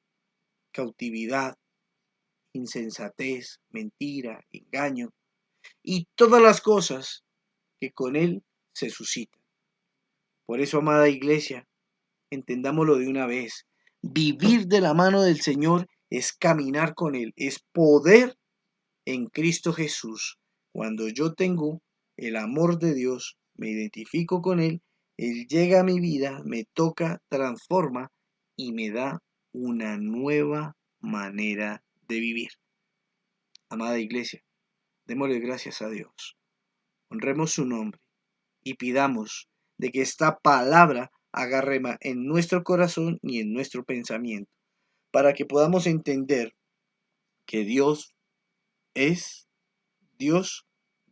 cautividad, insensatez, mentira, engaño y todas las cosas que con él se suscitan. Por eso, amada iglesia, entendámoslo de una vez. Vivir de la mano del Señor es caminar con Él, es poder en Cristo Jesús. Cuando yo tengo el amor de Dios, me identifico con Él, Él llega a mi vida, me toca, transforma y me da una nueva manera de vivir. Amada iglesia, démosle gracias a Dios, honremos su nombre y pidamos de que esta palabra haga rema en nuestro corazón y en nuestro pensamiento, para que podamos entender que Dios es Dios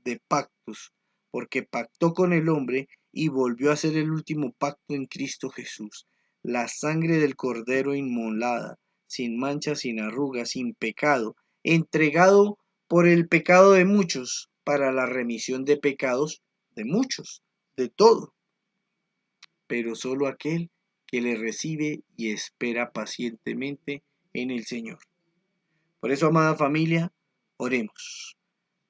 de pactos, porque pactó con el hombre y volvió a hacer el último pacto en Cristo Jesús. La sangre del Cordero inmolada, sin mancha, sin arruga, sin pecado, entregado por el pecado de muchos, para la remisión de pecados de muchos, de todo. Pero solo aquel que le recibe y espera pacientemente en el Señor. Por eso, amada familia, oremos.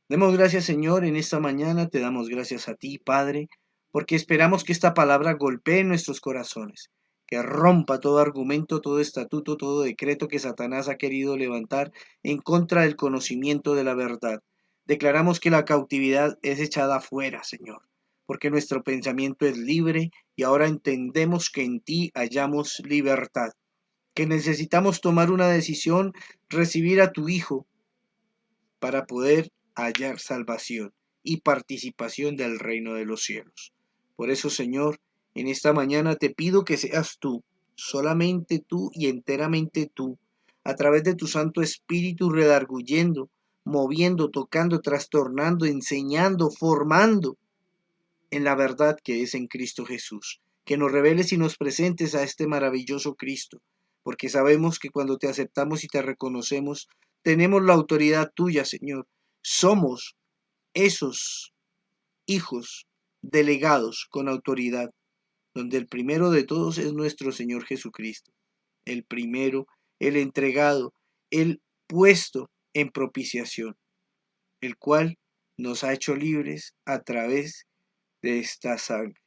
Demos gracias, Señor, en esta mañana. Te damos gracias a ti, Padre, porque esperamos que esta palabra golpee nuestros corazones, que rompa todo argumento, todo estatuto, todo decreto que Satanás ha querido levantar en contra del conocimiento de la verdad. Declaramos que la cautividad es echada afuera, Señor, porque nuestro pensamiento es libre y ahora entendemos que en ti hallamos libertad, que necesitamos tomar una decisión, recibir a tu Hijo para poder hallar salvación y participación del reino de los cielos. Por eso, Señor, en esta mañana te pido que seas tú, solamente tú y enteramente tú, a través de tu Santo Espíritu redarguyendo, moviendo, tocando, trastornando, enseñando, formando en la verdad que es en Cristo Jesús. Que nos reveles y nos presentes a este maravilloso Cristo, porque sabemos que cuando te aceptamos y te reconocemos, tenemos la autoridad tuya, Señor. Somos esos hijos delegados con autoridad, donde el primero de todos es nuestro Señor Jesucristo. El primero, el entregado, el puesto en propiciación, el cual nos ha hecho libres a través de esta sangre,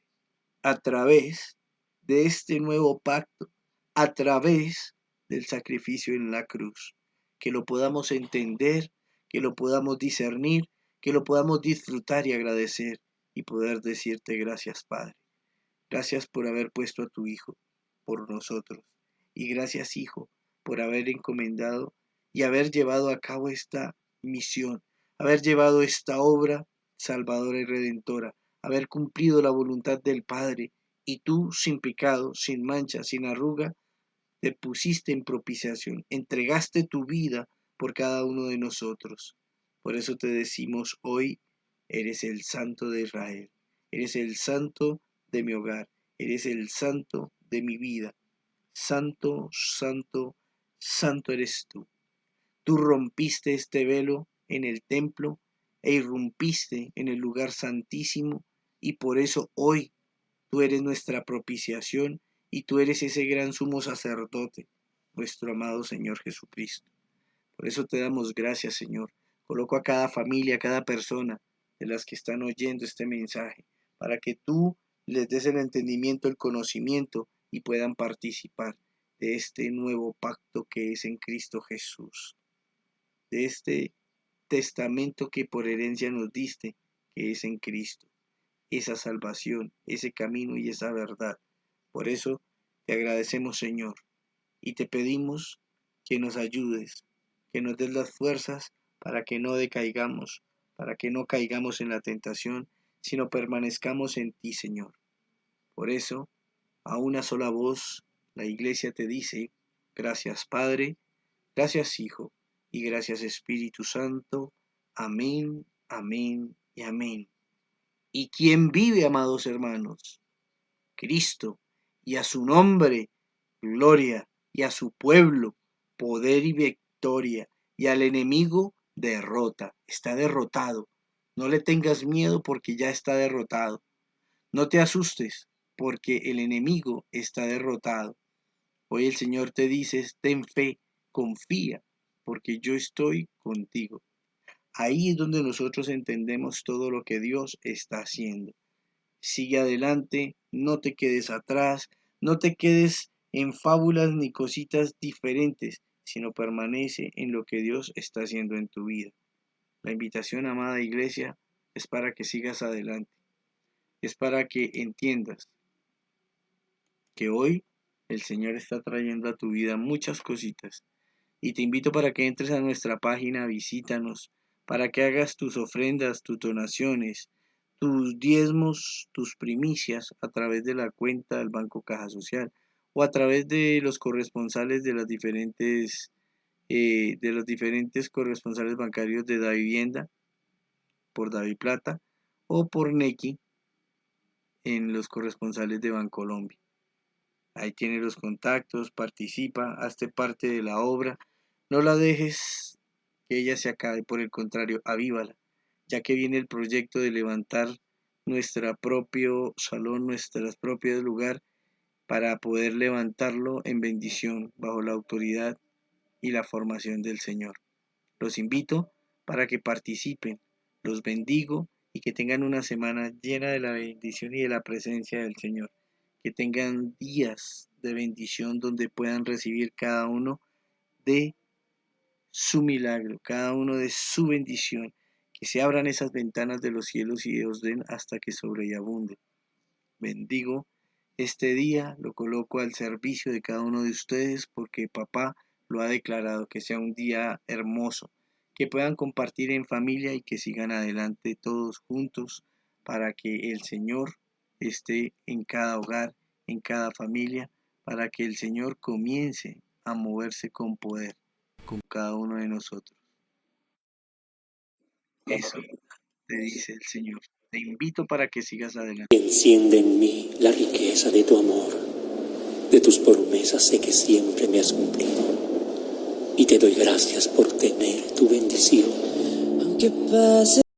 a través de este nuevo pacto, a través del sacrificio en la cruz. Que lo podamos entender, que lo podamos discernir, que lo podamos disfrutar y agradecer y poder decirte gracias, Padre. Gracias por haber puesto a tu Hijo por nosotros. Y gracias, Hijo, por haber encomendado y haber llevado a cabo esta misión, haber llevado esta obra salvadora y redentora, haber cumplido la voluntad del Padre, y tú, sin pecado, sin mancha, sin arruga, te pusiste en propiciación, entregaste tu vida por cada uno de nosotros. Por eso te decimos hoy, eres el Santo de Israel, eres el Santo de mi hogar, eres el Santo de mi vida. Santo, santo, santo eres tú. Tú rompiste este velo en el templo e irrumpiste en el lugar santísimo, y por eso hoy tú eres nuestra propiciación y tú eres ese gran sumo sacerdote, nuestro amado Señor Jesucristo. Por eso te damos gracias, Señor. Coloco a cada familia, a cada persona de las que están oyendo este mensaje, para que tú les des el entendimiento, el conocimiento y puedan participar de este nuevo pacto que es en Cristo Jesús, de este testamento que por herencia nos diste, que es en Cristo, esa salvación, ese camino y esa verdad. Por eso te agradecemos, Señor, y te pedimos que nos ayudes, que nos des las fuerzas para que no decaigamos, para que no caigamos en la tentación, sino permanezcamos en ti, Señor. Por eso, a una sola voz, la Iglesia te dice, gracias Padre, gracias Hijo, y gracias Espíritu Santo. Amén, amén y amén. ¿Y quién vive, amados hermanos? Cristo, y a su nombre, gloria, y a su pueblo, poder y victoria, y al enemigo, derrota. Está derrotado. No le tengas miedo porque ya está derrotado. No te asustes porque el enemigo está derrotado. Hoy el Señor te dice, ten fe, confía, porque yo estoy contigo. Ahí es donde nosotros entendemos todo lo que Dios está haciendo. Sigue adelante, no te quedes atrás, no te quedes en fábulas ni cositas diferentes, sino permanece en lo que Dios está haciendo en tu vida. La invitación, amada iglesia, es para que sigas adelante, es para que entiendas que hoy el Señor está trayendo a tu vida muchas cositas. Y te invito para que entres a nuestra página, visítanos, para que hagas tus ofrendas, tus donaciones, tus diezmos, tus primicias a través de la cuenta del Banco Caja Social o a través de los corresponsales de los diferentes corresponsales bancarios de Davivienda por Daviplata o por Nequi en los corresponsales de Bancolombia. Ahí tienes los contactos, participa, hazte parte de la obra, no la dejes que ella se acabe, por el contrario, avívala, ya que viene el proyecto de levantar nuestro propio salón, nuestro propio lugar, para poder levantarlo en bendición bajo la autoridad y la formación del Señor. Los invito para que participen, Los bendigo y que tengan una semana llena de la bendición y de la presencia del Señor. Que tengan días de bendición donde puedan recibir cada uno de su milagro, cada uno de su bendición. Que se abran esas ventanas de los cielos y os den hasta que sobreabunde. Bendigo este día, lo coloco al servicio de cada uno de ustedes porque papá lo ha declarado, que sea un día hermoso, que puedan compartir en familia y que sigan adelante todos juntos para que el Señor esté en cada hogar, en cada familia, para que el Señor comience a moverse con poder con cada uno de nosotros. Eso te dice el Señor. Te invito para que sigas adelante. Enciende en mí la riqueza de tu amor. De tus promesas sé que siempre me has cumplido. Y te doy gracias por tener tu bendición. Aunque pase